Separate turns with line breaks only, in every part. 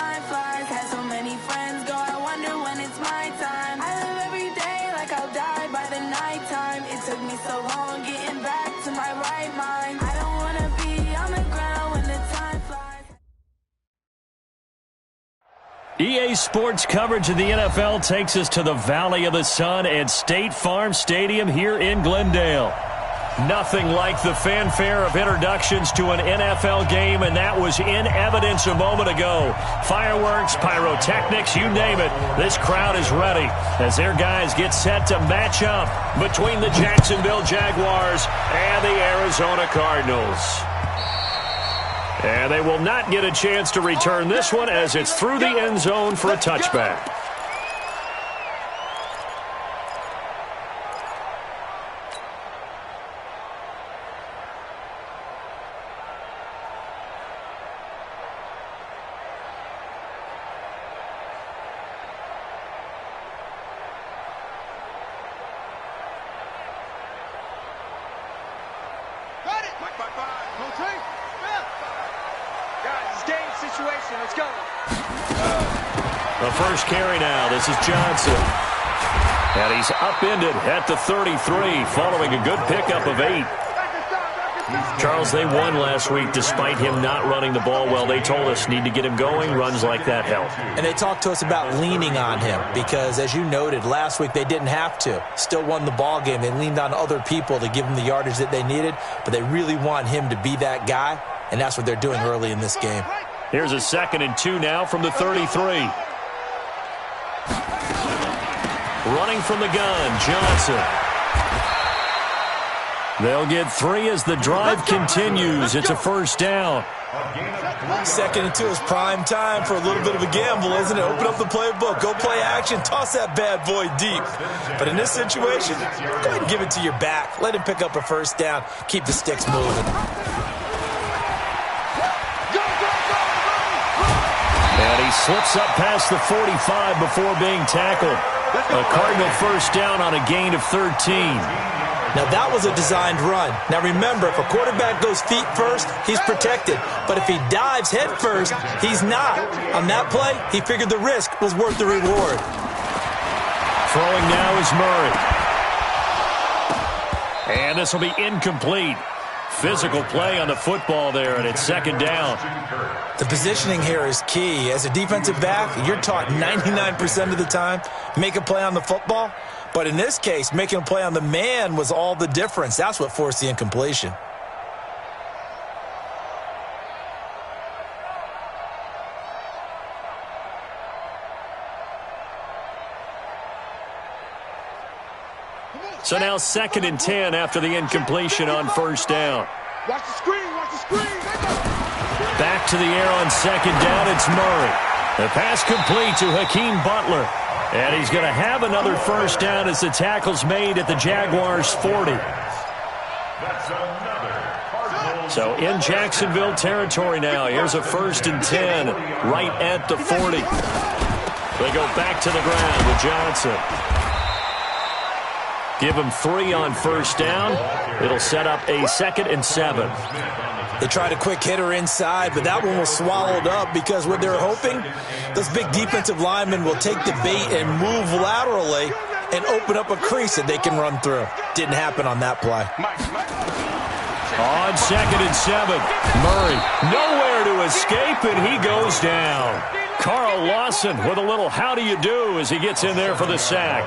time flies. Had so many friends go, I wonder when it's my time. I live every day like I'll die by the nighttime. It took me so long getting back to my right mind. I don't wanna be on the ground when the time flies.
EA Sports coverage of the NFL takes us to the Valley of the Sun at State Farm Stadium here in Glendale. Nothing like the fanfare of introductions to an NFL game, and that was in evidence a moment ago. Fireworks, pyrotechnics, you name it. This crowd is ready as their guys get set to match up between the Jacksonville Jaguars and the Arizona Cardinals. And they will not get a chance to return this one as it's through the end zone for a touchback. The first carry now. This is Johnson. And he's upended at the 33 following a good pickup of 8. Charles, they won last week despite him not running the ball well. They told us need to get him going. Runs like that help.
And they talked to us about leaning on him because, as you noted, last week they didn't have to. Still won the ball game. They leaned on other people to give them the yardage that they needed, but they really want him to be that guy, and that's what they're doing early in this game.
Here's a 2nd and 2 now from the 33. Running from the gun, Johnson. They'll get 3 as the drive continues. It's a first down.
2nd and 2 is prime time for a little bit of a gamble, isn't it? Open up the playbook, go play action, toss that bad boy deep. But in this situation, go ahead and give it to your back. Let him pick up a first down. Keep the sticks moving.
And he slips up past the 45 before being tackled. A Cardinal first down on a gain of 13.
Now, that was a designed run. Now, remember, if a quarterback goes feet first, he's protected. But if he dives head first, he's not. On that play, he figured the risk was worth the reward.
Throwing now is Murray. And this will be incomplete. Physical play on the football there, and it's 2nd down.
The positioning here is key. As a defensive back, you're taught 99% of the time, make a play on the football. But in this case, making a play on the man was all the difference. That's what forced the incompletion.
So now 2nd and 10 after the incompletion on first down.
Watch the screen, watch the screen.
Back to the air on 2nd down, it's Murray. The pass complete to Hakeem Butler. And he's going to have another first down as the tackle's made at the Jaguars' 40. So in Jacksonville territory now. Here's a 1st and 10 right at the 40. They go back to the ground with Johnson. Give him 3 on first down. It'll set up a 2nd and 7.
They tried a quick hitter inside, but that one was swallowed up because what they're hoping, those big defensive linemen will take the bait and move laterally and open up a crease that they can run through. Didn't happen on that play.
On 2nd and 7, Murray nowhere to escape, and he goes down. Carl Lawson with a little how do you do as he gets in there for the sack.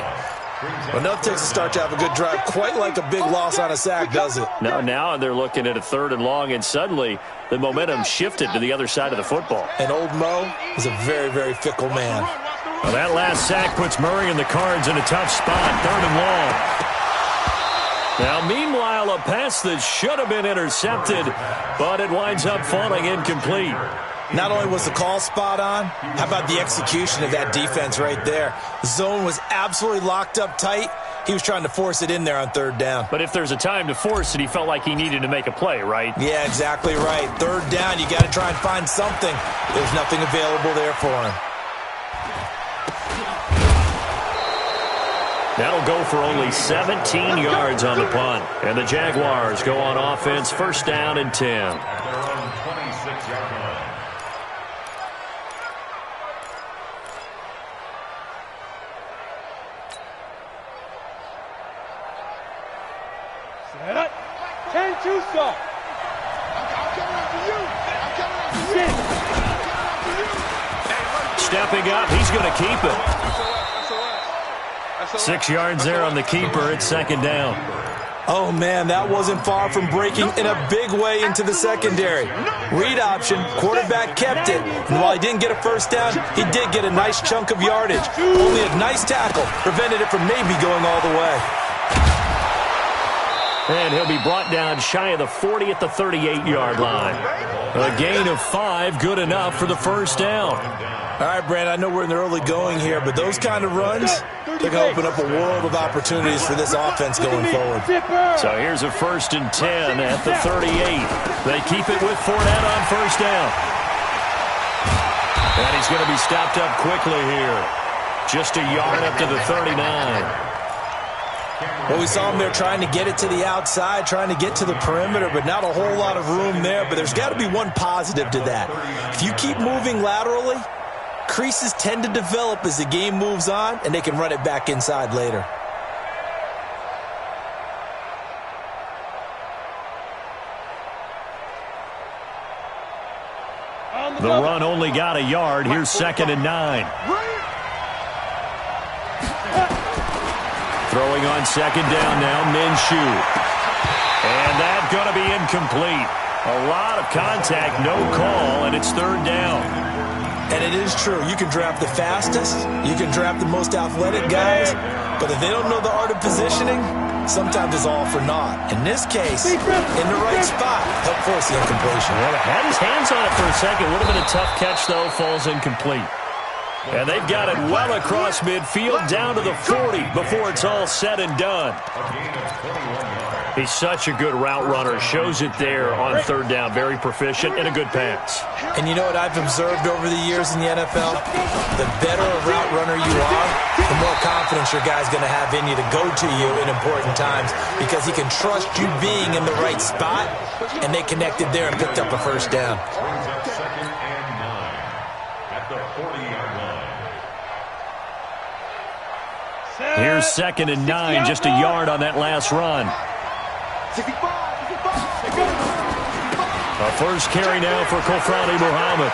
Well, enough takes to start to have a good drive, quite like a big loss on a sack, does it?
No, now they're looking at a 3rd and long, and suddenly the momentum shifted to the other side of the football.
And old Mo is a very, very fickle man.
Well, that last sack puts Murray and the Cards in a tough spot, 3rd and long. Now, meanwhile, a pass that should have been intercepted, but it winds up falling incomplete.
Not only was the call spot on, how about the execution of that defense right there? The zone was absolutely locked up tight. He was trying to force it in there on 3rd down.
But if there's a time to force it, he felt like he needed to make a play, right?
Yeah, exactly right. 3rd down, you got to try and find something. There's nothing available there for him.
That'll go for only 17 yards on the punt. And the Jaguars go on offense, 1st down and 10.
Can't do so. I'm coming after you. I'm coming after you. I'm coming after you.
Stepping up, he's going to keep it. 6 yards there on the keeper. It's second down.
Oh, man, that wasn't far from breaking in a big way into the secondary. Read option, quarterback kept it, and while he didn't get a first down, he did get a nice chunk of yardage. Only a nice tackle prevented it from maybe going all the way.
And he'll be brought down shy of the 40 at the 38-yard line. A gain of 5, good enough for the first down.
All right, Brand, I know we're in the early going here, but those kind of runs, they're going to open up a world of opportunities for this offense going forward.
So here's a 1st and 10 at the 38. They keep it with Fournette on first down. And he's going to be stopped up quickly here. Just a yard up to the 39.
Well, we saw him there trying to get it to the outside, trying to get to the perimeter, but not a whole lot of room there. But there's got to be one positive to that. If you keep moving laterally, creases tend to develop as the game moves on, and they can run it back inside later.
The run only got a yard. Here's 2nd and 9. Throwing on 2nd down now, Minshew. And that's going to be incomplete. A lot of contact, no call, and it's 3rd down.
And it is true. You can draft the fastest, you can draft the most athletic guys, but if they don't know the art of positioning, sometimes it's all for naught. In this case, in the right spot, help force the incompletion.
Well, had his hands on it for a second. Would have been a tough catch, though. Falls incomplete. And they've got it well across midfield, down to the 40 before it's all said and done. He's such a good route runner. Shows it there on 3rd down. Very proficient and a good pass.
And you know what I've observed over the years in the NFL? The better a route runner you are, the more confidence your guy's going to have in you to go to you in important times because he can trust you being in the right spot, and they connected there and picked up a first down.
Here's 2nd and 9, just a yard on that last run. A first carry now for Kofrani Muhammad.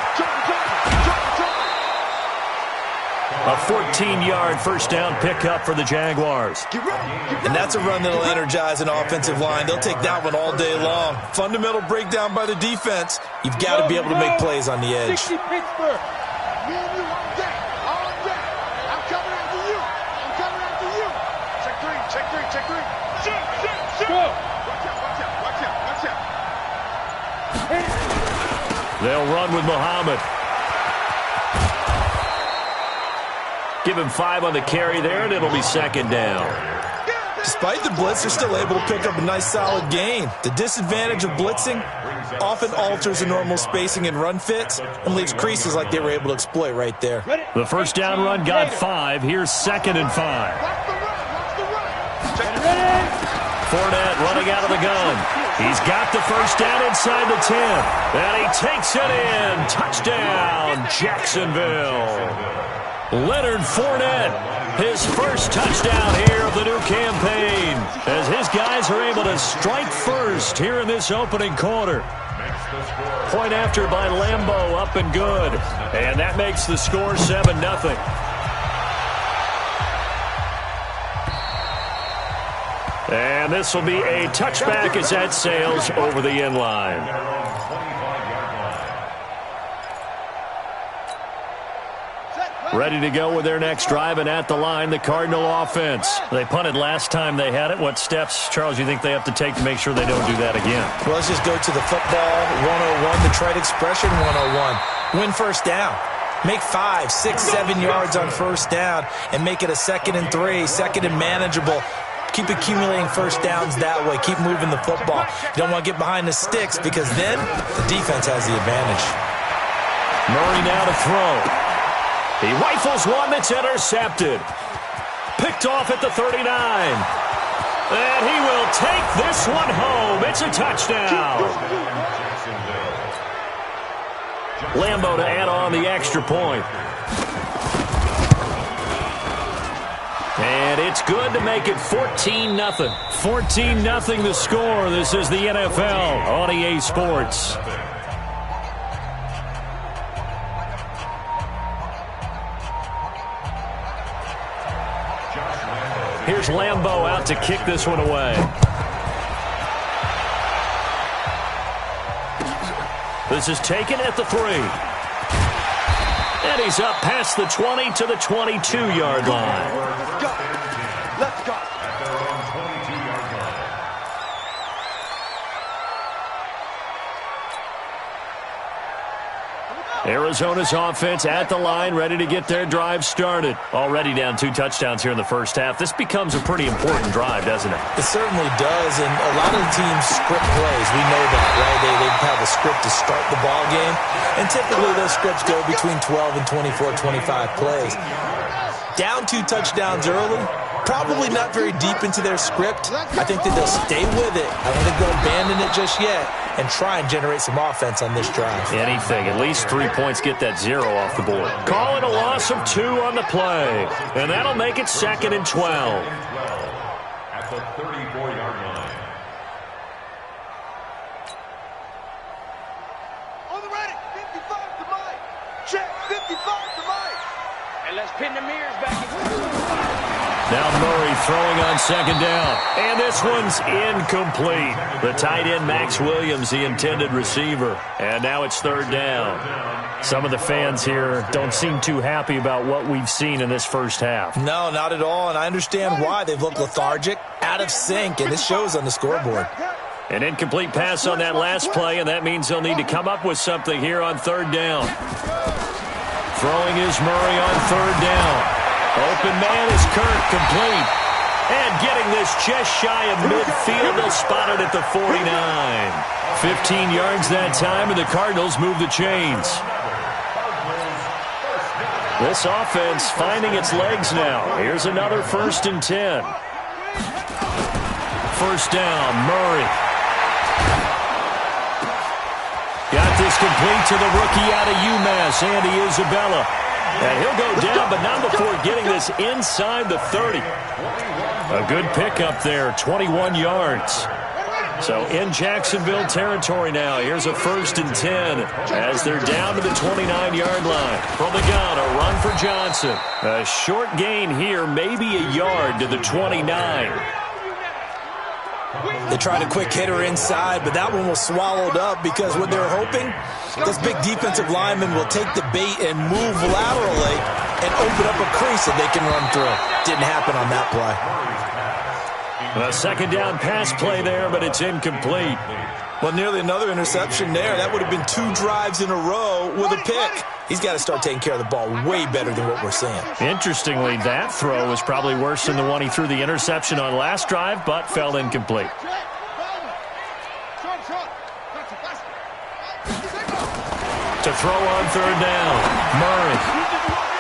A 14-yard first down pickup for the Jaguars.
And that's a run that'll energize an offensive line. They'll take that one all day long. Fundamental breakdown by the defense. You've got to be able to make plays on the edge.
They'll run with Muhammad. Give him 5 on the carry there, and it'll be 2nd down.
Despite the blitz, they're still able to pick up a nice solid gain. The disadvantage of blitzing often alters the normal spacing and run fits and leaves creases like they were able to exploit right there.
The first down run got 5. Here's 2nd and 5. Fournette running out of the gun. He's got the first down inside the 10. And he takes it in. Touchdown, Jacksonville. Leonard Fournette, his first touchdown here of the new campaign, as his guys are able to strike first here in this opening quarter. Point after by Lambeau, up and good. And that makes the score 7-0. And this will be a touchback as that sails over the end line. Ready to go with their next drive, and at the line, the Cardinal offense. They punted last time they had it. What steps, Charles, you think they have to take to make sure they don't do that again?
Well, let's just go to the football 101, the trite expression 101. Win first down. Make 5, 6, 7 yards on first down and make it a 2nd and 3, 2nd and manageable. Keep accumulating first downs that way. Keep moving the football. You don't want to get behind the sticks because then the defense has the advantage.
Murray now to throw. He rifles one that's intercepted. Picked off at the 39. And he will take this one home. It's a touchdown. Lambeau to add on the extra point. And it's good to make it 14-0. 14-0 the score. This is the NFL on EA Sports. Here's Lambeau out to kick this one away. This is taken at the 3. And he's up past the 20 to the 22-yard line.
Let's go.
Arizona's offense at the line, ready to get their drive started. Already down 2 touchdowns here in the first half. This becomes a pretty important drive, doesn't it?
It certainly does, and a lot of the teams script plays. We know that, right? They have a script to start the ball game, and typically those scripts go between 12 and 24, 25 plays. Down 2 touchdowns early, probably not very deep into their script. I think that they'll stay with it. I don't think they'll abandon it just yet and try and generate some offense on this drive.
Anything. At least 3 points get that 0 off the board. Call it a loss of 2 on the play. And that'll make it 2nd and 12.
At the 34-yard line.
On the ready. 55 to Mike. Check. 55 to Mike. And let's pin the mirrors back.
Now Murray throwing on 2nd down. And this one's incomplete. The tight end, Max Williams, the intended receiver. And now it's 3rd down. Some of the fans here don't seem too happy about what we've seen in this first half.
No, not at all, and I understand why. They've looked lethargic, out of sync, and it shows on the scoreboard.
An incomplete pass on that last play, and that means they'll need to come up with something here on 3rd down. Throwing is Murray on 3rd down. Open man is Kirk, complete. And getting this just shy of midfield, they'll spot it at the 49. 15 yards that time, and the Cardinals move the chains. This offense finding its legs now. Here's another 1st and 10. 1st down, Murray. Got this complete to the rookie out of UMass, Andy Isabella. And he'll go down, but not before getting this inside the 30. A good pickup there, 21 yards. So in Jacksonville territory now. Here's a 1st and 10 as they're down to the 29-yard line. From the gun, a run for Johnson. A short gain here, maybe a yard to the 29.
They tried a quick hitter inside, but that one was swallowed up because what they're hoping, this big defensive lineman will take the bait and move laterally and open up a crease that they can run through. Didn't happen on that play.
A 2nd down pass play there, but it's incomplete.
Well, nearly another interception there. That would have been 2 drives in a row with a pick. He's got to start taking care of the ball way better than what we're seeing.
Interestingly, that throw was probably worse than the one he threw the interception on last drive, but fell incomplete. To throw on 3rd down, Murray.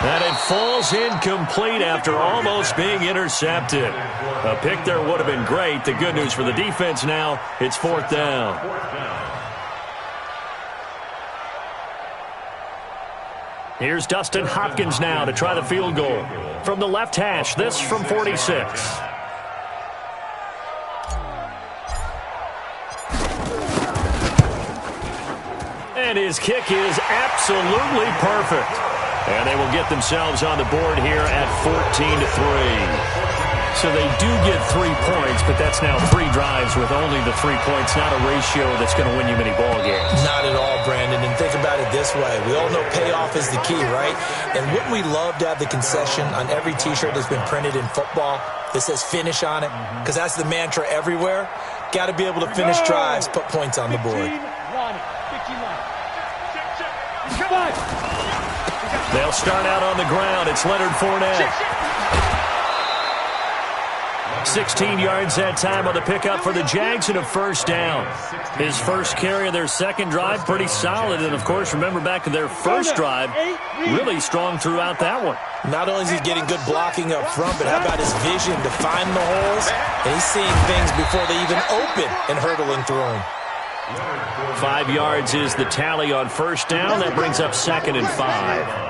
And it falls incomplete after almost being intercepted. A pick there would have been great. The good news for the defense now, it's 4th down. Here's Dustin Hopkins now to try the field goal. From the left hash, this from 46. And his kick is absolutely perfect. And they will get themselves on the board here at 14-3. So they do get 3 points, but that's now 3 drives with only the 3 points, not a ratio that's going to win you many ball games.
Not at all, Brandon. And think about it this way. We all know payoff is the key, right? And wouldn't we love to have the concession on every T-shirt that's been printed in football that says finish on it? Because that's the mantra everywhere. Got to be able to finish drives, put points on the board.
They'll start out on the ground. It's Leonard Fournette. 16 yards that time on the pickup for the Jags and a 1st down. His first carry of their 2nd drive, pretty solid. And, of course, remember back to their first drive, really strong throughout that one.
Not only is he getting good blocking up front, but how about his vision to find the holes? And he's seeing things before they even open and hurdling through them.
5 yards is the tally on 1st down. That brings up 2nd and 5.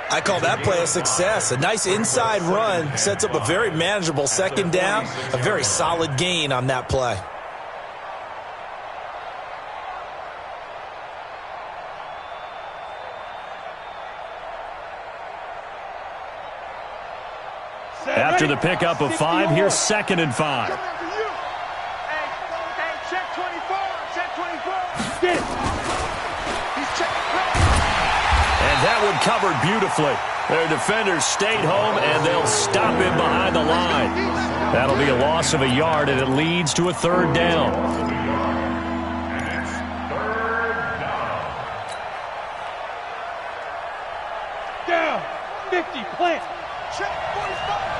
I call that play a success. A nice inside run sets up a very manageable second down, a very solid gain on that play.
After the pickup of 5, here's 2nd and 5.
Hey, check 24. Check 24. Get it. He's checking.
And that one covered beautifully. Their defenders stayed home, and they'll stop him behind the line. That'll be a loss of a yard, and it leads to a 3rd down.
And it's 3rd down.
Down. 50. Plant. Check 45.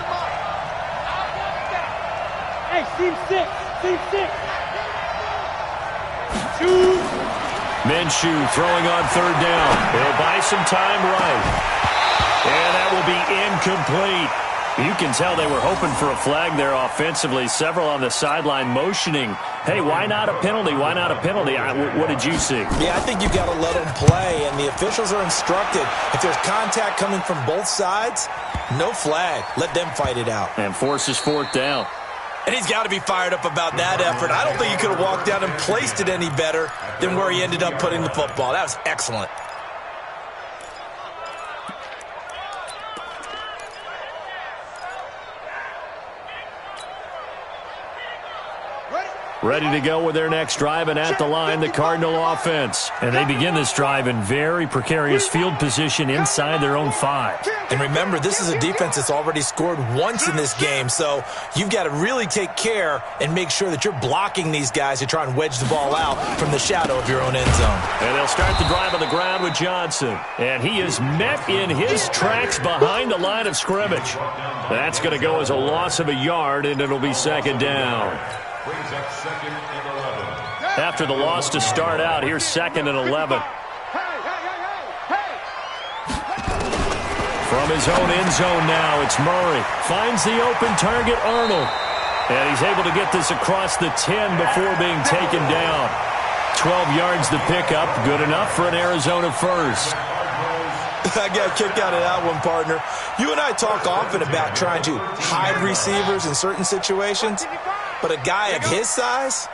Hey, seam 6. Seam 6. 2.
Minshew throwing on 3rd down. He'll buy some time right. And that will be incomplete. You can tell they were hoping for a flag there offensively. Several on the sideline motioning, hey, why not a penalty? Why not a penalty? What did you see?
Yeah, I think you got to let them play, and the officials are instructed. If there's contact coming from both sides, no flag. Let them fight it out.
And forces 4th down.
And he's got to be fired up about that effort. I don't think he could have walked down and placed it any better than where he ended up putting the football. That was excellent.
Ready to go with their next drive, and at the line, the Cardinal offense. And they begin this drive in very precarious field position inside their own 5.
And remember, this is a defense that's already scored once in this game, so you've got to really take care and make sure that you're blocking these guys to try and wedge the ball out from the shadow of your own end zone.
And they'll start the drive on the ground with Johnson. And he is met in his tracks behind the line of scrimmage. That's going to go as a loss of a yard, and it'll be 2nd down.
Brings up 2nd and 11.
After the loss to start out, here's 2nd and 11. From his own end zone now, it's Murray. Finds the open target, Arnold. And he's able to get this across the 10 before being taken down. 12 yards to pick up, good enough for an Arizona first.
I got a kick out of that one, partner. You and I talk often about trying to hide receivers in certain situations, but a guy of his size,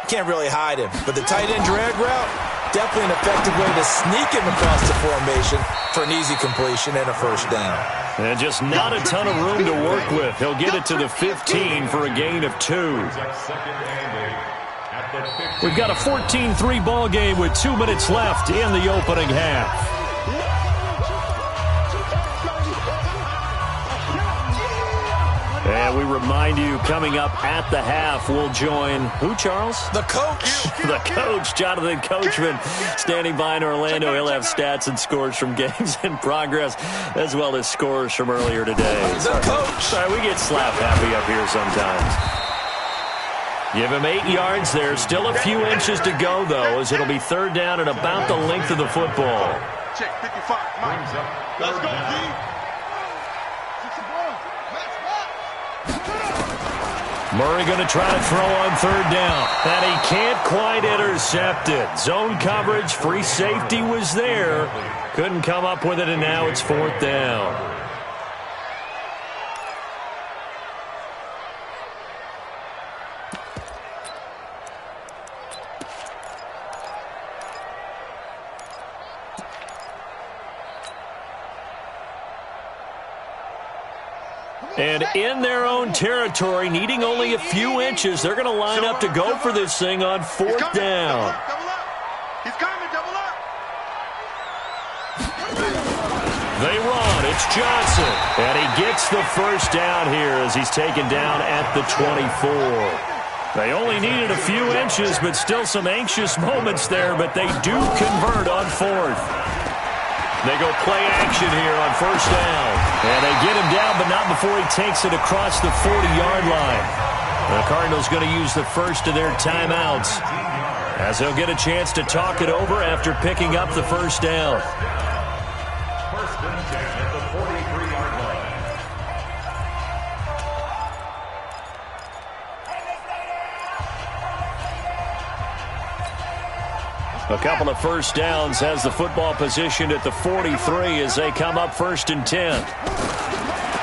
can't really hide him. But the tight end drag route, definitely an effective way to sneak him across the formation for an easy completion and a first down.
And just not a ton of room to work with. He'll get it to the 15 for a gain of 2. We've got a 14-3 ball game with 2 minutes left in the opening half. And we remind you, coming up at the half, we'll join who, Charles?
The coach.
The coach, Jonathan Coachman, standing by in Orlando. He'll have stats and scores from games in progress, as well as scores from earlier today.
The coach.
Sorry, we get slap happy up here sometimes. Give him 8 yards there. Still a few inches to go, though, as it'll be 3rd down and about the length of the football.
Check 55. Mike. Let's go, D.
Murray going to try to throw on 3rd down. And he can't quite intercept it. Zone coverage, free safety was there. Couldn't come up with it, and now it's 4th down. And in their own territory, needing only a few inches, they're going to line up to go for this thing on 4th down.
Double up. He's coming. Double up.
They run. It's Johnson. And he gets the first down here as he's taken down at the 24. They only needed a few inches, but still some anxious moments there, but they do convert on 4th. They go play action here on 1st down. And they get him down, but not before he takes it across the 40-yard line. The Cardinals going to use the first of their timeouts, as they'll get a chance to talk it over after picking up the first down.
1st and 10 at the 43-yard line.
A couple of first downs has the football positioned at the 43 as they come up 1st and 10.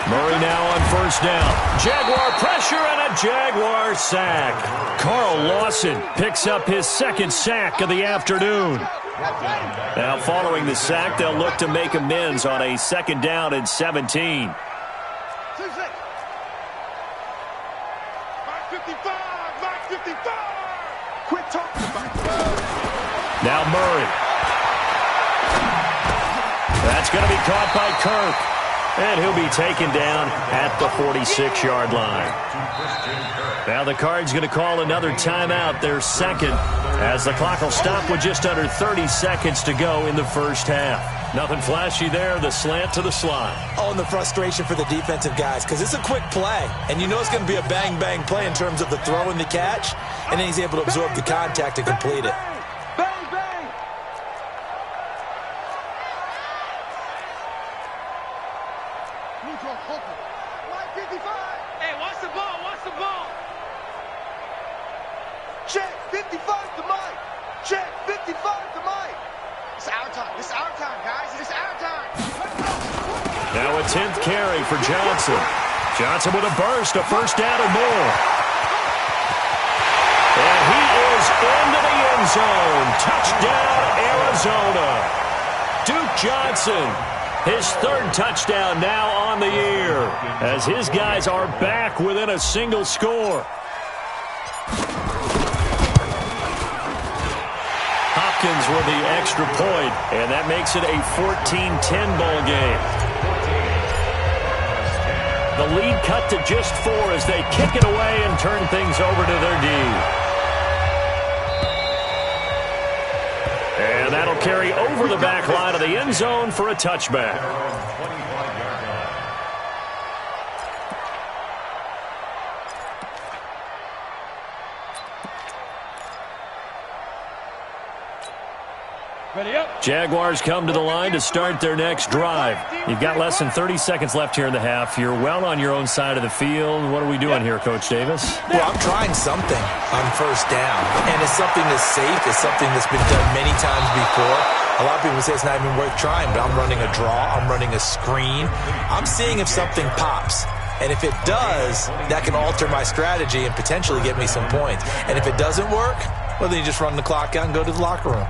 Murray now on first down. Jaguar pressure and a Jaguar sack. Carl Lawson picks up his second sack of the afternoon. Now following the sack, they'll look to make amends on a 2nd down and 17.
Mark 55. Mark 55. Quit talking about it.
Now Murray. That's going to be caught by Kirk. And he'll be taken down at the 46-yard line. Now the Cards going to call another timeout, their second, as the clock will stop with just under 30 seconds to go in the first half. Nothing flashy there, the slant to the slot.
Oh, and the frustration for the defensive guys, because it's a quick play, and you know it's going to be a bang-bang play in terms of the throw and the catch, and then he's able to absorb the contact and complete it.
Bang, bang. Mike 55. Hey, watch the ball, watch the ball. Check, 55 to Mike. Check, 55 to Mike. It's our time. It's our time, guys. It's our time.
Now a 10th carry for Johnson. Johnson with a burst, a first down or more. And he is into the end zone. Touchdown, Arizona. Duke Johnson, his 3rd touchdown now on the year, as his guys are back within a single score. Hopkins with the extra point, and that makes it a 14-10 ball game. The lead cut to just 4 as they kick it away and turn things over to their D. And that'll carry over the back line of the end zone for a touchback. Jaguars come to the line to start their next drive. You've got less than 30 seconds left here in the half. You're well on your own side of the field. What are we doing here, Coach Davis?
Well, I'm trying something on first down, and it's something that's safe. It's something that's been done many times before. A lot of people say it's not even worth trying, but I'm running a draw. I'm running a screen. I'm seeing if something pops. And if it does, that can alter my strategy and potentially get me some points. And if it doesn't work, well, then you just run the clock out and go to the locker room.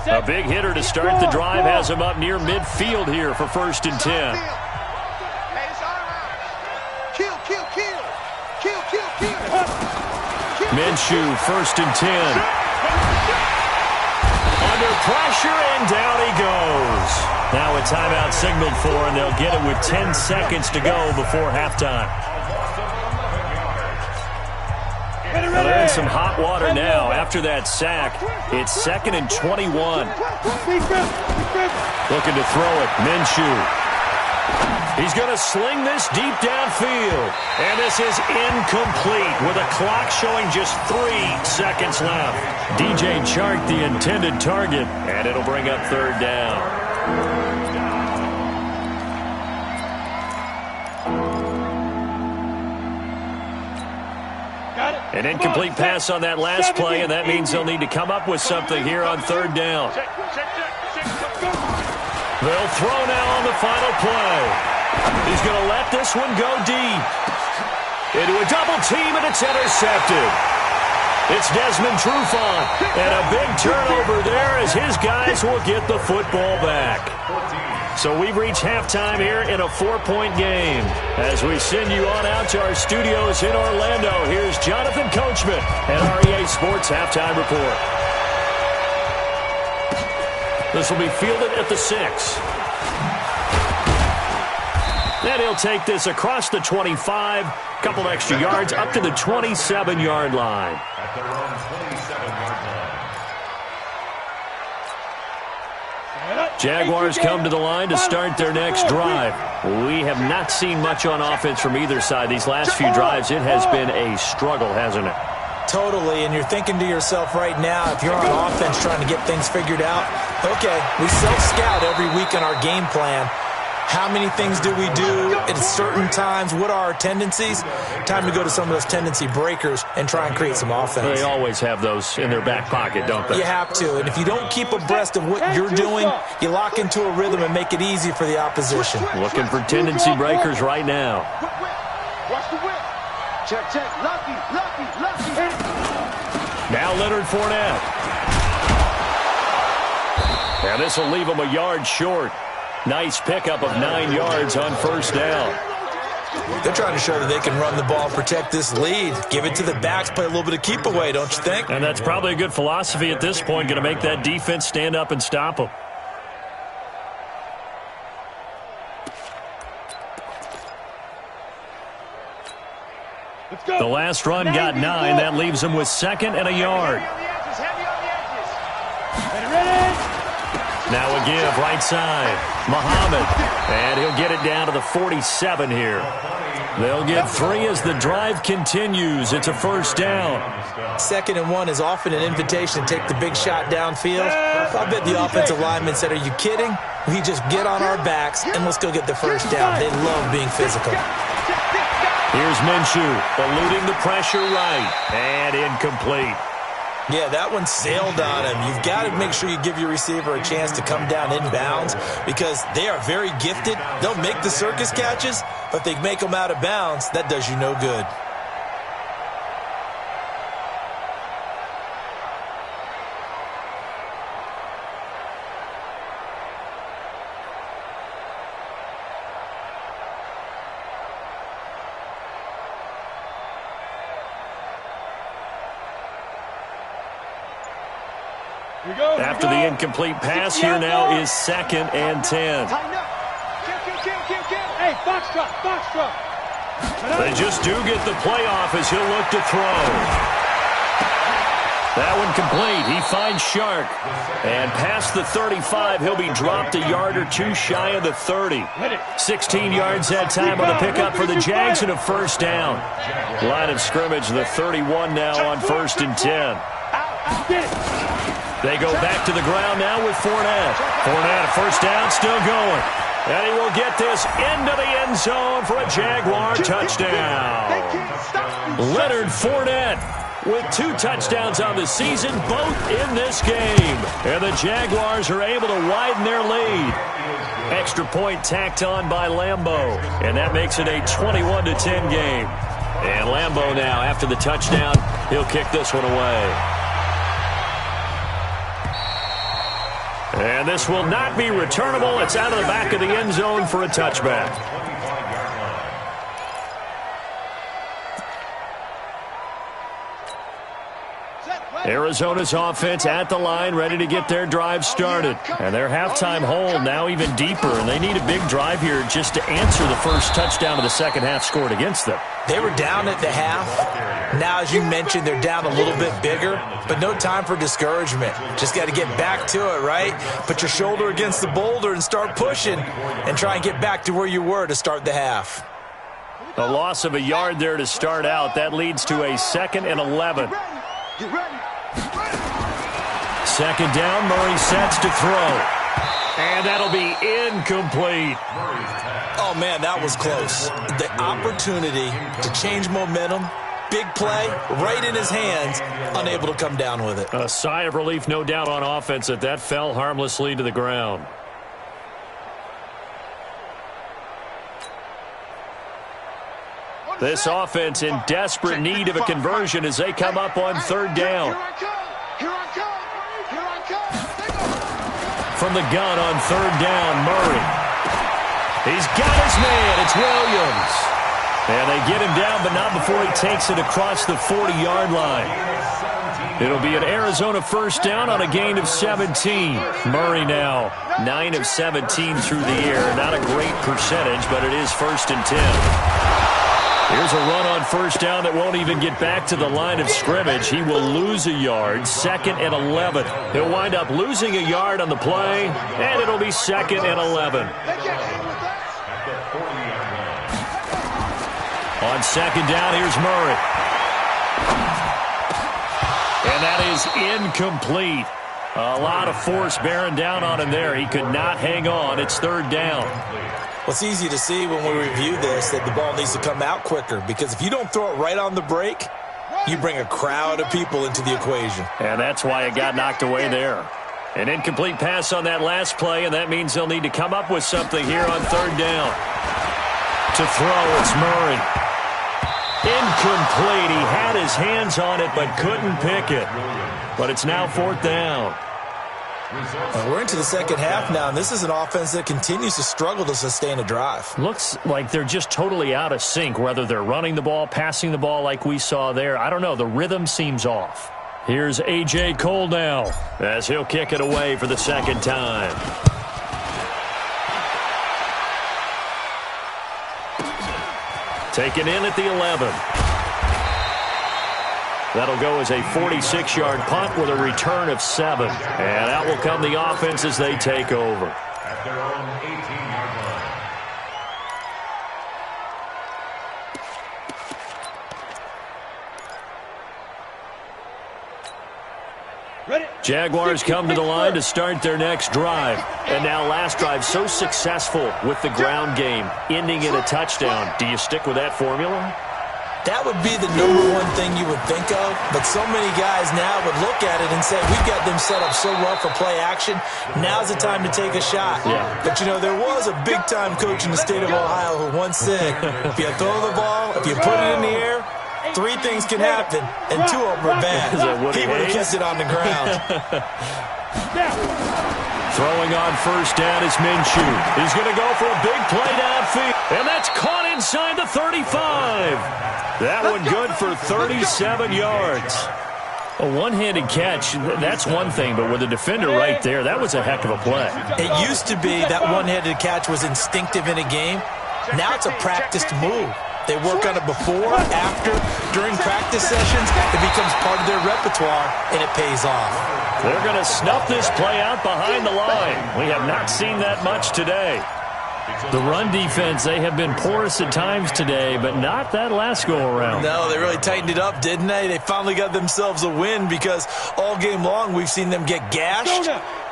A big hitter to start the drive has him up near midfield here for 1st and 10.
Hey, it's our round. Kill, kill, kill. Kill, kill, kill.
Minshew, 1st and 10. Under pressure, and down he goes. Now a timeout signaled for, and they'll get it with 10 seconds to go before halftime. Well, they're in some hot water now. After that sack, it's 2nd and 21. Looking to throw it, Minshew. He's going to sling this deep downfield. And this is incomplete with a clock showing just 3 seconds left. DJ Chark, the intended target, and it'll bring up 3rd down. An incomplete pass on that last play, and that means they'll need to come up with something here on 3rd down. They'll throw now on the final play. He's going to let this one go deep. Into a double team, and it's intercepted. It's Desmond Trufant, and a big turnover there as his guys will get the football back. So we've reached halftime here in a 4-point game. As we send you on out to our studios in Orlando, here's Jonathan Coachman and REA Sports Halftime Report. This will be fielded at the 6. Then he'll take this across the 25, couple extra yards up to the 27-yard line.
At their own 27-yard line.
Jaguars come to the line to start their next drive. We have not seen much on offense from either side. These last few drives, it has been a struggle, hasn't it?
Totally, and you're thinking to yourself right now, if you're on offense trying to get things figured out, okay, we self-scout every week in our game plan. How many things do we do at certain times? What are our tendencies? Time to go to some of those tendency breakers and try and create some offense.
They always have those in their back pocket, don't they?
You have to. And if you don't keep abreast of what you're doing, you lock into a rhythm and make it easy for the opposition.
Looking for tendency breakers right now.
Watch the whip. Check, check. Lucky.
Now Leonard Fournette. And this will leave him a yard short. Nice pickup of 9 yards on first down.
They're trying to show that they can run the ball, protect this lead. Give it to the backs, play a little bit of keep away, don't you think?
And that's probably a good philosophy at this point, going to make that defense stand up and stop them. The last run got 9. That leaves him with 2nd and a yard. Now a give, right side. Muhammad. And he'll get it down to the 47 here. They'll get 3 as the drive continues. It's a first down.
2nd and 1 is often an invitation to take the big shot downfield. I bet the offensive lineman said, are you kidding? We just get on our backs and let's go get the first down. They love being physical.
Here's Minshew, eluding the pressure right, and incomplete.
Yeah, that one sailed on him. You've got to make sure you give your receiver a chance to come down inbounds because they are very gifted. They'll make the circus catches, but they make them out of bounds. That does you no good.
After the incomplete pass, here now is 2nd and 10.
Hey, box drop.
They just do get the playoff as he'll look to throw. That one complete. He finds Shark. And past the 35, he'll be dropped a yard or 2 shy of the 30. 16 yards that time on the pickup for the Jags and a first down. Line of scrimmage, the 31 now on 1st and 10. They go back to the ground now with Fournette. Fournette, a first down, still going. And he will get this into the end zone for a Jaguar touchdown. Leonard Fournette with 2 touchdowns on the season, both in this game. And the Jaguars are able to widen their lead. Extra point tacked on by Lambeau. And that makes it a 21-10 game. And Lambeau now, after the touchdown, he'll kick this one away. And this will not be returnable. It's out of the back of the end zone for a touchback. Arizona's offense at the line, ready to get their drive started. And their halftime hole now even deeper, and they need a big drive here just to answer the first touchdown of the second half scored against them.
They were down at the half. Now, as you mentioned, they're down a little bit bigger, but no time for discouragement. Just got to get back to it, right? Put your shoulder against the boulder and start pushing and try and get back to where you were to start the half.
A loss of a yard there to start out. That leads to a 2nd and 11. Second down, Murray sets to throw. And that'll be incomplete.
Oh, man, that was close. The opportunity to change momentum, big play, right in his hands, unable to come down with it.
A sigh of relief, no doubt, on offense that fell harmlessly to the ground. This offense in desperate need of a conversion as they come up on 3rd down. From the gun on 3rd down, Murray. He's got his man. It's Williams. And they get him down, but not before he takes it across the 40-yard line. It'll be an Arizona first down on a gain of 17. Murray now 9 of 17 through the air. Not a great percentage, but it is 1st and 10. Here's a run on first down that won't even get back to the line of scrimmage. He will lose a yard, 2nd and 11. He'll wind up losing a yard on the play, and it'll be 2nd and 11. On 2nd down, here's Murray. And that is incomplete. A lot of force bearing down on him there. He could not hang on. It's 3rd down.
Well, it's easy to see when we review this that the ball needs to come out quicker, because if you don't throw it right on the break, you bring a crowd of people into the equation.
And that's why it got knocked away there. An incomplete pass on that last play, and that means they'll need to come up with something here on third down. To throw, it's Murray. Incomplete. He had his hands on it but couldn't pick it. But it's now fourth down.
And we're into the second half now, and this is an offense that continues to struggle to sustain a drive.
Looks like they're just totally out of sync, whether they're running the ball, passing the ball like we saw there. I don't know. The rhythm seems off. Here's A.J. Cole now as he'll kick it away for the second time. Taken in at the 11. That'll go as a 46-yard punt with a return of 7. And out will come the offense as they take over.
At their own 18-yard line.
Jaguars come to the line to start their next drive. And now last drive so successful with the ground game, ending in a touchdown. Do you stick with that formula?
That would be the number one thing you would think of, but so many guys now would look at it and say, we've got them set up so well for play action, now's the time to take a shot.
Yeah.
But, you know, there was a big-time coach in the state of Ohio who once said, if you throw the ball, if you put it in the air, 3 things can happen, and 2 of them are bad. He would have kissed it on the ground.
Throwing on first down is Minshew. He's going to go for a big play downfield, and that's caught inside the 35. That one good for 37 yards. A one-handed catch, that's one thing, but with a defender right there, that was a heck of a play.
It used to be that one-handed catch was instinctive in a game. Now it's a practiced move. They work on it before, after, during practice sessions. It becomes part of their repertoire, and it pays off.
They're going to snuff this play out behind the line. We have not seen that much today. The run defense, they have been porous at times today, but not that last go-around.
No, they really tightened it up, didn't they? They finally got themselves a win because all game long we've seen them get gashed.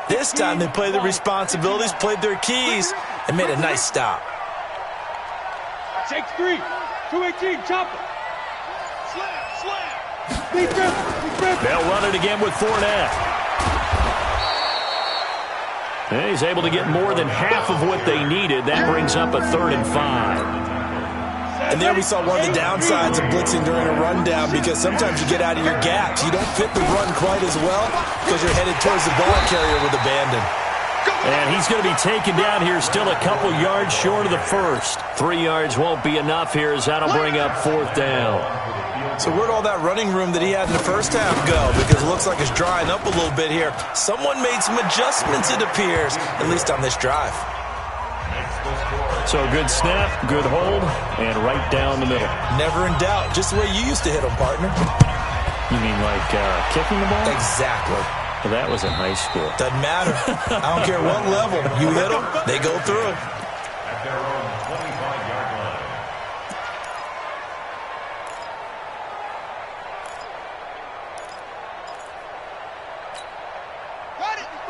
This time they played their responsibilities, played their keys, and made a nice stop.
Take 3. 218, chopper. Slam.
They'll run it again with Fournette. And he's able to get more than half of what they needed. That brings up a 3rd and 5.
And there we saw one of the downsides of blitzing during a rundown, because sometimes you get out of your gaps. You don't fit the run quite as well because you're headed towards the ball carrier with abandon.
And he's going to be taken down here, still a couple yards short of the first. 3 yards won't be enough here, as that'll bring up 4th down.
So where'd all that running room that he had in the first half go? Because it looks like it's drying up a little bit here. Someone made some adjustments, it appears, at least on this drive.
So good snap, good hold, and right down the middle.
Never in doubt. Just the way you used to hit them, partner.
You mean like kicking the ball?
Exactly.
Well, that was in high school.
Doesn't matter. I don't care what level. You hit them, they go through.
At their own 25-yard line.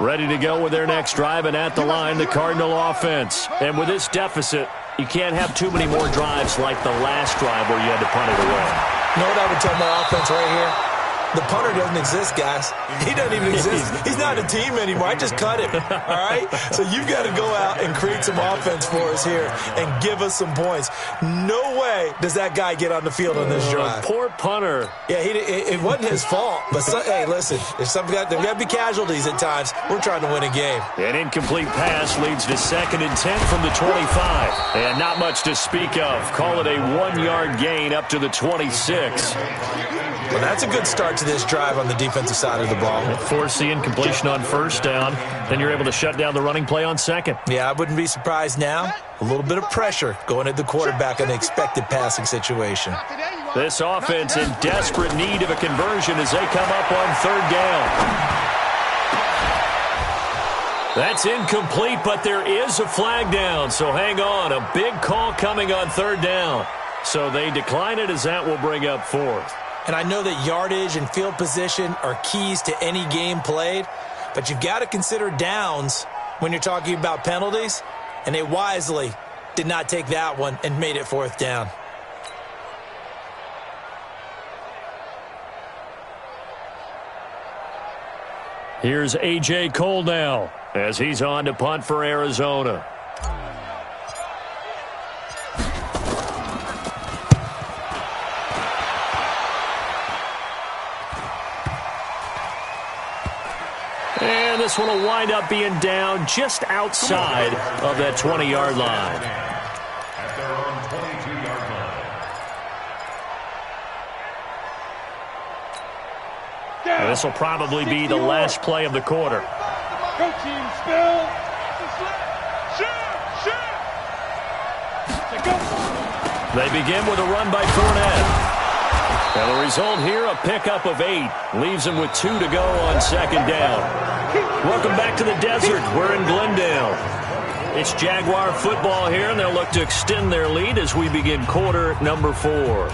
Ready to go with their next drive, and at the line, the Cardinal offense. And with this deficit, you can't have too many more drives like the last drive where you had to punt it away.
You know what I would tell my offense right here? The punter doesn't exist, guys. He doesn't even exist. He's not a team anymore. I just cut him, all right? So you've got to go out and create some offense for us here and give us some points. No way does that guy get on the field on this drive.
Poor punter.
Yeah, it wasn't his fault. But, hey, listen, there's got to be casualties at times. We're trying to win a game.
An incomplete pass leads to 2nd and 10 from the 25. And not much to speak of. Call it a 1-yard gain up to the 26.
Well, that's a good start to this drive on the defensive side of the ball.
Force the incompletion on first down. Then you're able to shut down the running play on second.
Yeah, I wouldn't be surprised now. A little bit of pressure going at the quarterback in the expected passing situation.
This offense in desperate need of a conversion as they come up on 3rd down. That's incomplete, but there is a flag down, so hang on. A big call coming on 3rd down. So they decline it as that will bring up 4th.
And I know that yardage and field position are keys to any game played, but you've got to consider downs when you're talking about penalties, and they wisely did not take that one and made it 4th down.
Here's A.J. Cole now as he's on to punt for Arizona. And this one will wind up being down just outside of that 20-yard line.
At their own 22-yard line.
And this will probably be the last play of the quarter.
Go team, Spill.
They begin with a run by Fournette. And the result here, a pickup of 8. Leaves them with 2 to go on 2nd down. Welcome back to the desert. We're in Glendale. It's Jaguar football here, and they'll look to extend their lead as we begin quarter number 4.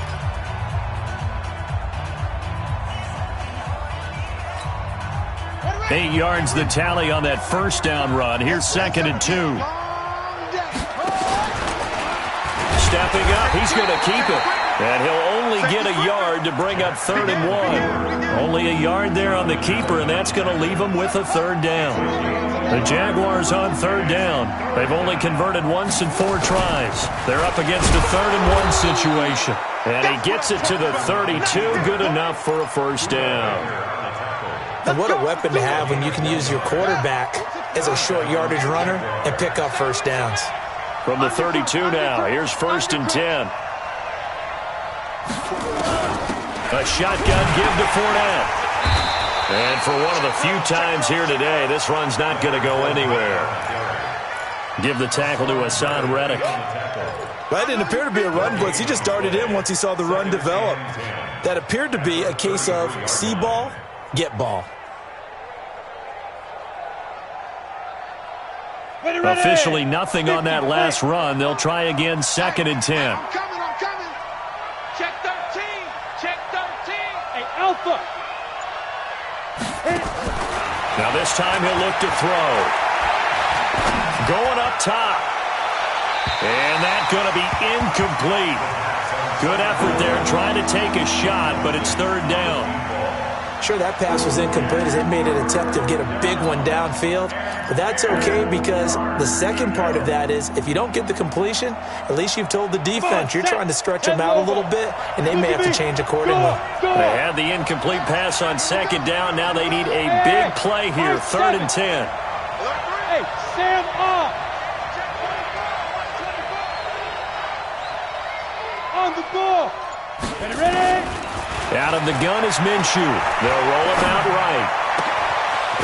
Eight yards the tally on that 1st down run. Here's 2nd and 2. Stepping up, he's going to keep it. And he'll only get a yard to bring up 3rd and 1. Only a yard there on the keeper, and that's going to leave him with a 3rd down. The Jaguars on 3rd down. They've only converted once in 4 tries. They're up against a 3rd and 1 situation. And he gets it to the 32. Good enough for a 1st down.
And what a weapon to have when you can use your quarterback as a short yardage runner and pick up 1st downs.
From the 32 now, here's 1st and 10. A shotgun give to Fournette. And for one of the few times here today, this run's not going to go anywhere. Give the tackle to Hassan Reddick.
That didn't appear to be a run blitz. He just darted in once he saw the run develop. That appeared to be a case of see ball, get ball.
Officially nothing on that last run. They'll try again 2nd and 10.
I'm coming. Check 13. Check 13. Hey, Alpha.
Now this time he'll look to throw. Going up top. And that's going to be incomplete. Good effort there trying to take a shot, but it's 3rd down.
Sure, that pass was incomplete as they made an attempt to get a big one downfield. But that's okay because the second part of that is if you don't get the completion, at least you've told the defense you're trying to stretch them out a little bit, and they may have to change accordingly.
They had the incomplete pass on 2nd down. Now they need a big play here, 3rd and 10.
Hey, Sam off. On the ball. Ready?
Out of the gun is Minshew. They'll roll him out right.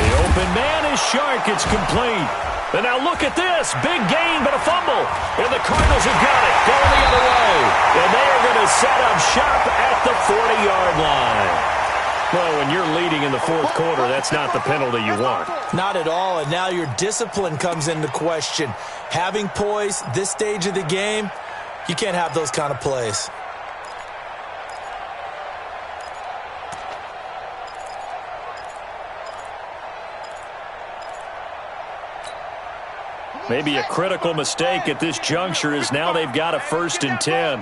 The open man is Shark. It's complete. And now look at this. Big gain, but a fumble. And the Cardinals have got it. Going the other way. And they are going to set up shop at the 40-yard line. Well, when you're leading in the 4th quarter, that's not the penalty you want.
Not at all, and now your discipline comes into question. Having poise this stage of the game, you can't have those kind of plays.
Maybe a critical mistake at this juncture is now they've got a 1st and 10.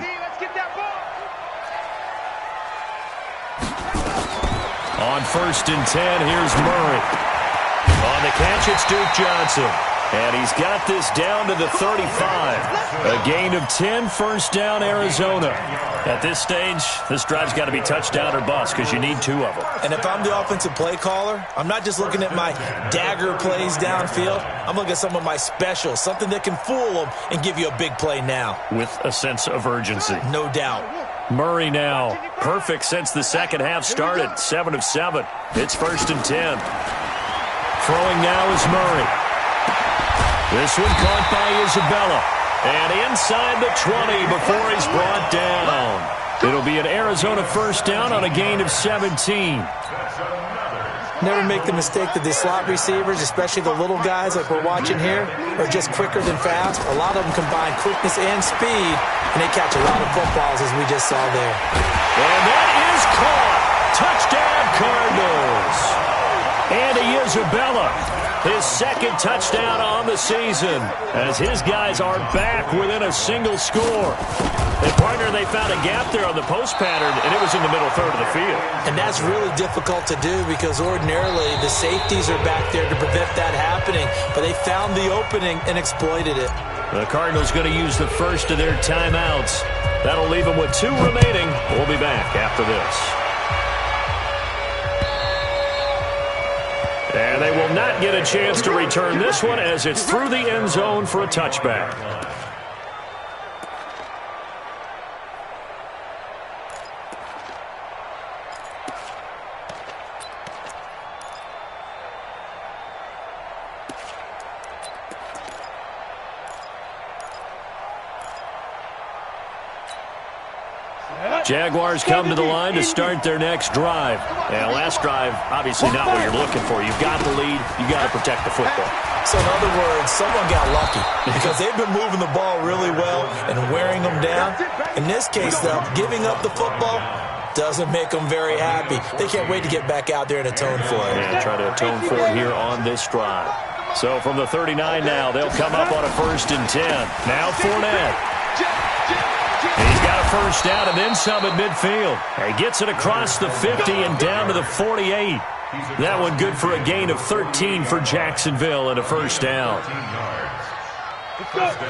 On 1st and 10, here's Murray. On the catch, it's Duke Johnson. And he's got this down to the 35. A gain of 10, 1st down, Arizona. At this stage, this drive's got to be touchdown or bust because you need 2 of them.
And if I'm the offensive play caller, I'm not just looking at my dagger plays downfield. I'm looking at some of my specials, something that can fool them and give you a big play now.
With a sense of urgency.
No doubt.
Murray now. Perfect since the second half started. 7 of 7. It's 1st and 10. Throwing now is Murray. This one caught by Isabella. And inside the 20 before he's brought down. It'll be an Arizona 1st down on a gain of 17.
Never make the mistake that the slot receivers, especially the little guys like we're watching here, are just quicker than fast. A lot of them combine quickness and speed, and they catch a lot of footballs as we just saw there.
And that is caught. Touchdown, Cardinals. And he is Isabella, his second touchdown on the season, as his guys are back within a single score. And, partner, they found a gap there on the post pattern, and it was in the middle third of the field.
And that's really difficult to do because ordinarily the safeties are back there to prevent that happening. But they found the opening and exploited it.
The Cardinals going to use the first of their timeouts. That'll leave them with 2 remaining. We'll be back after this. And they will not get a chance to return this one as it's through the end zone for a touchback. Jaguars come to the line to start their next drive. And last drive, obviously not what you're looking for. You've got the lead. You've got to protect the football.
So in other words, someone got lucky because they've been moving the ball really well and wearing them down. In this case, though, giving up the football doesn't make them very happy. They can't wait to get back out there and atone for it.
Yeah, try to atone for it here on this drive. So from the 39 now, they'll come up on a 1st and 10. Now Fournette. He's got a first down and then some at midfield. He gets it across the 50 and down to the 48. That one good for a gain of 13 for Jacksonville and a first down.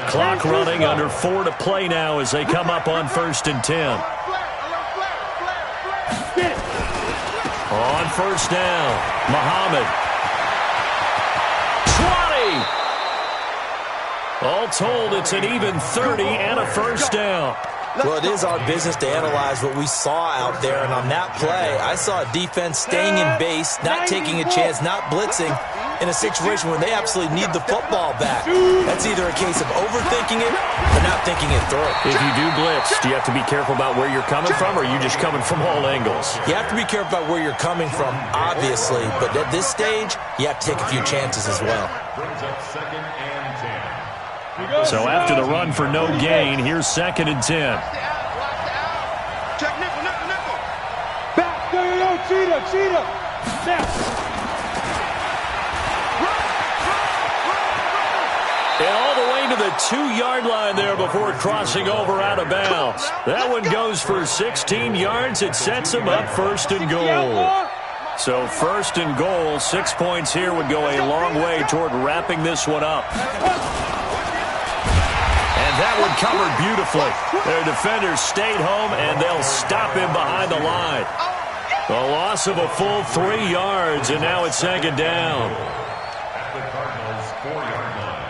Clock running, under 4 to play now as they come up on 1st and 10. On first down, Muhammad. 20! All told, it's an even 30 and a first down.
Well, it is our business to analyze what we saw out there, and on that play, I saw a defense staying in base, not taking a chance, not blitzing, in a situation where they absolutely need the football back. That's either a case of overthinking it or not thinking it through.
If you do blitz, do you have to be careful about where you're coming from, or are you just coming from all angles?
You have to be careful about where you're coming from, obviously, but at this stage, you have to take a few chances as well.
So after the run for no gain, here's 2nd and 10.
Check nickel, nickel, nickel. Back, go, cheetah. Now.
And all the way to the 2-yard line there before crossing over out of bounds. That one goes for 16 yards. It sets him up 1st and goal. So 1st and goal, 6 points here would go a long way toward wrapping this one up. That one covered beautifully. Their defenders stayed home, and they'll stop him behind the line. A loss of a full 3 yards, and now it's 2nd down.
At the Cardinals' 4-yard line.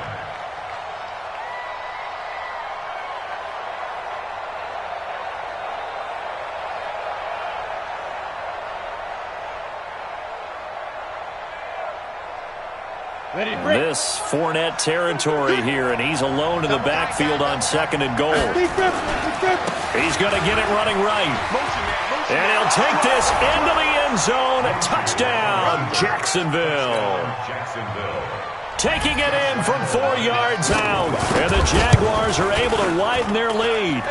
This Fournette territory here, and he's alone in the backfield on 2nd and goal. He's going to get it running right. And he'll take this into the end zone. Touchdown, Jacksonville. Taking it in from 4 yards out. And the Jaguars are able to widen their lead.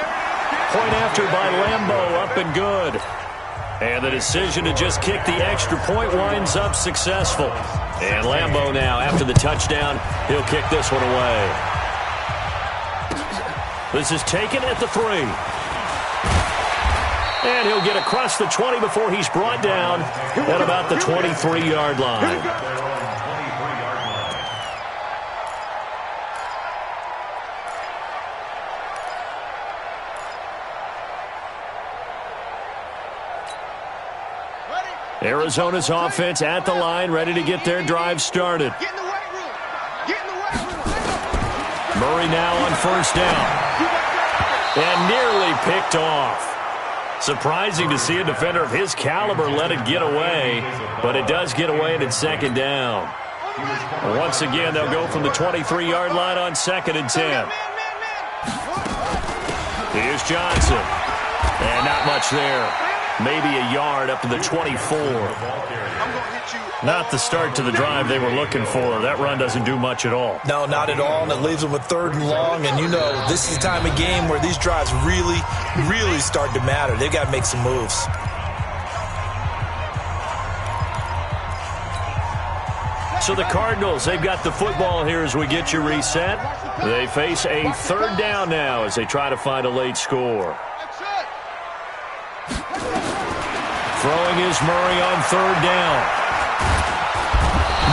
Point after by Lambeau, up and good. And the decision to just kick the extra point winds up successful. And Lambeau now, after the touchdown, he'll kick this one away. This is taken at the 3. And he'll get across the 20 before he's brought down at about the 23-yard line. Arizona's offense at the line, ready to get their drive started. Murray now on 1st down. And nearly picked off. Surprising to see a defender of his caliber let it get away, but it does get away and it's 2nd down. Once again, they'll go from the 23-yard line on 2nd and 10. Here's Johnson. And not much there. Maybe a yard up to the 24. Not the start to the drive they were looking for. That run doesn't do much at all.
No, not at all, and it leaves them with 3rd and long. And you know, this is the time of game where these drives really, really start to matter. They've got to make some moves.
So the Cardinals, they've got the football here as we get you reset. They face a third down now as they try to find a late score. Throwing is Murray on third down.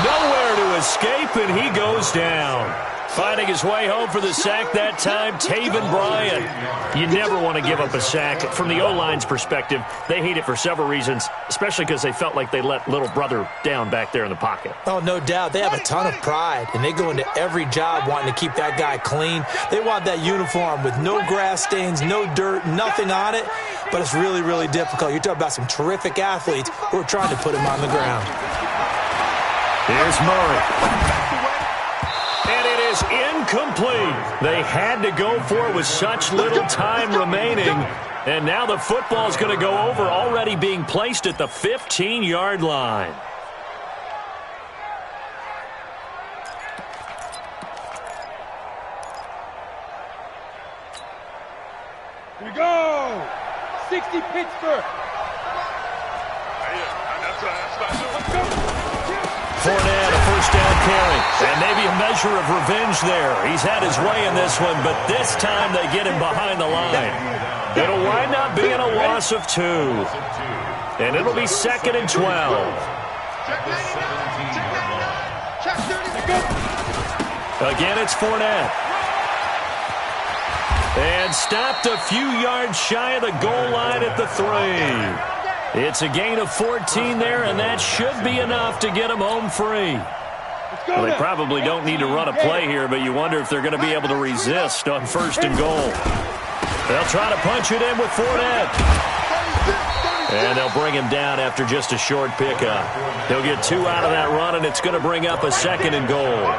Nowhere to escape, and he goes down. Finding his way home for the sack that time, Taven Bryan. You never want to give up a sack. From the O-line's perspective, they hate it for several reasons, especially because they felt like they let little brother down back there in the pocket.
Oh, no doubt. They have a ton of pride, and they go into every job wanting to keep that guy clean. They want that uniform with no grass stains, no dirt, nothing on it, but it's really, really difficult. You're talking about some terrific athletes who are trying to put him on the ground.
Here's Murray. And it is incomplete. They had to go for it with such little time remaining. And now the football's going to go over, already being placed at the 15-yard line.
Here we go. 60 Pittsburgh. Let's go.
Fournette, a first down carry. And maybe a measure of revenge there. He's had his way in this one, but this time they get him behind the line. It'll wind up being a loss of 2. And it'll be 2nd and 12. Again, it's Fournette. And stopped a few yards shy of the goal line at the 3. It's a gain of 14 there, and that should be enough to get them home free. Well, they probably don't need to run a play here, but you wonder if they're going to be able to resist on 1st and goal. They'll try to punch it in with Fournette. And they'll bring him down after just a short pickup. They'll get 2 out of that run, and it's going to bring up a 2nd and goal.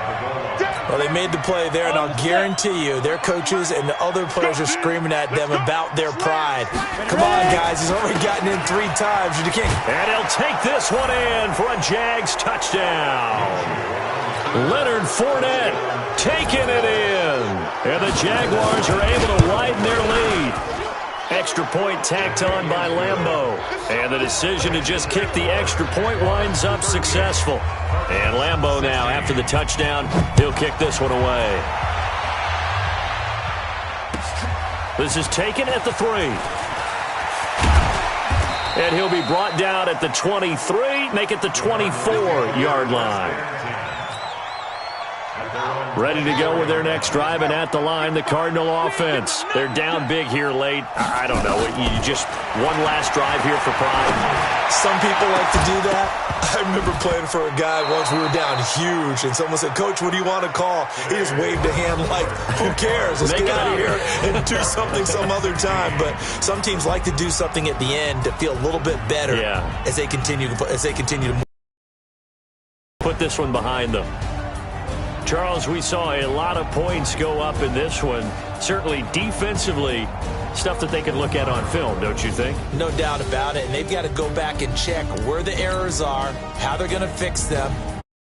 Well, they made the play there, and I'll guarantee you their coaches and the other players are screaming at them about their pride. Come on, guys. He's already gotten in 3 times. You can't.
And he'll take this one in for a Jags touchdown. Leonard Fournette taking it in. And the Jaguars are able to widen their lead. Extra point tacked on by Lambeau. And the decision to just kick the extra point winds up successful. And Lambeau now, after the touchdown, he'll kick this one away. This is taken at the 3. And he'll be brought down at the 23, make it the 24-yard line. Ready to go with their next drive, and at the line, the Cardinal offense. They're down big here late. I don't know. You just one last drive here for pride.
Some people like to do that. I remember playing for a guy once. We were down huge, and someone said, "Coach, what do you want to call?" He just waved a hand like, who cares? Let's get out of here and do something some other time. But some teams like to do something at the end to feel a little bit better as they continue to move.
Put this one behind them. Charles, we saw a lot of points go up in this one. Certainly defensively, stuff that they can look at on film, don't you think?
No doubt about it. And they've got to go back and check where the errors are, how they're going to fix them,